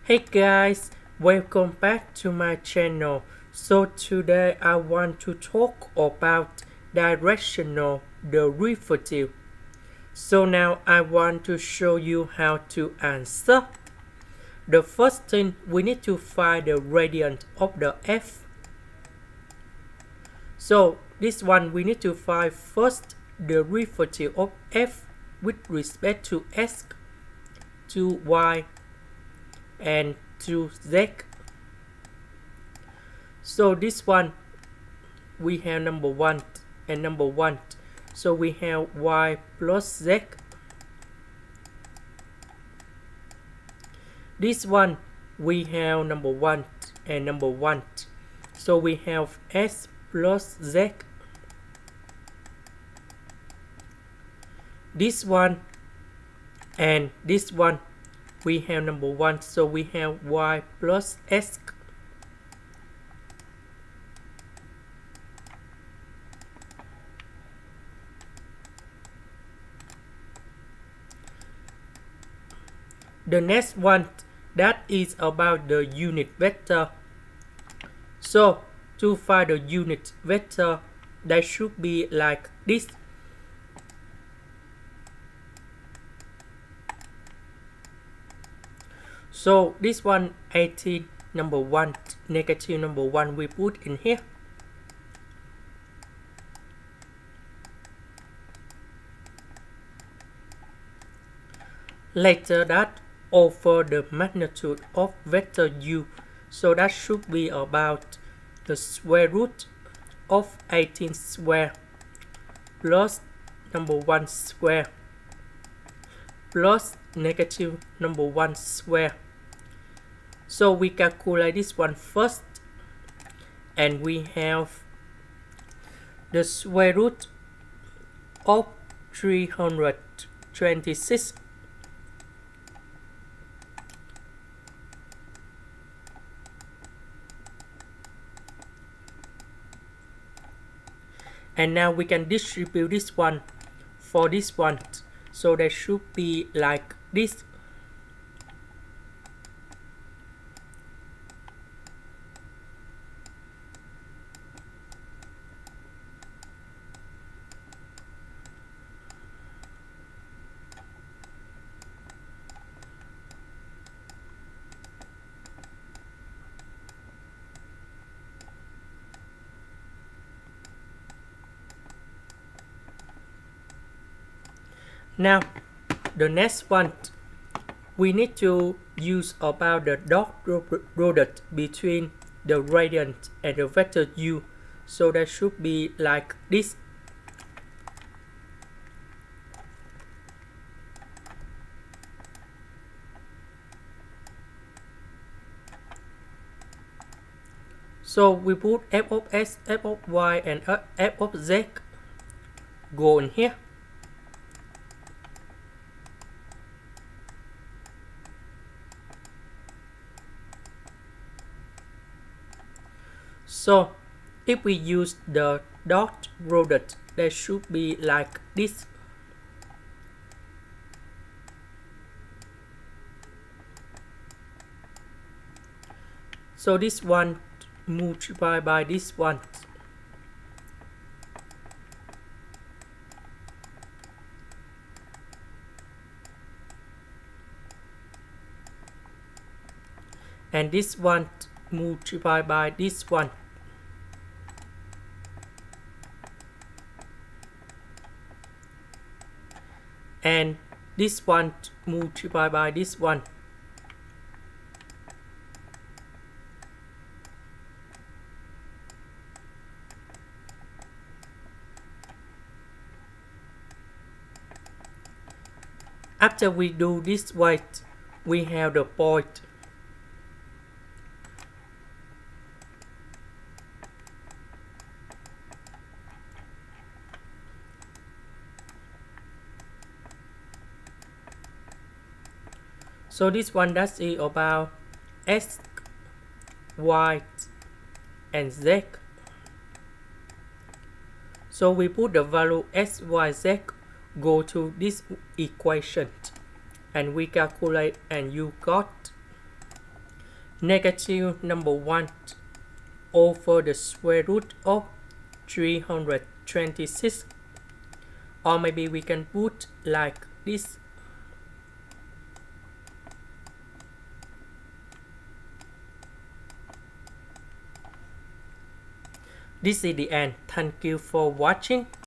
Hey guys, welcome back to my channel. So today I want to talk about directional derivative. So now I want to show you how to answer. The first thing, we need to find the gradient of the f. So this one we need to find first the derivative of f with respect to x, to y, and to z. So this one we have number 1 and number 1. So we have y plus z. This one we have number 1 and number 1. So we have s plus z. This one and this one we have number 1. So we have y plus s. The next one, that is about the unit vector. So to find the unit vector, that should be like this. So this one 18 number 1, negative number 1 we put in here. Later that over the magnitude of vector u, so that should be about the square root of 18 square plus number 1 square plus negative number 1 square. So we calculate this one first, and we have the square root of 326. And now we can distribute this one for this one. So that should be like this. Now, the next one, we need to use about the dot product between the gradient and the vector u. So that should be like this. So we put f of x, f of y, and f of z go in here. So if we use the dot product, that should be like this. So this one multiplied by this one. And this one multiplied by this one. And this one multiplied by this one. After we do this way, we have the point. So this one, that is about x, y, and z. So we put the value x, y, z go to this equation, and we calculate, and you got negative number 1 over the square root of 326, or maybe we can put like this. This is the end. Thank you for watching.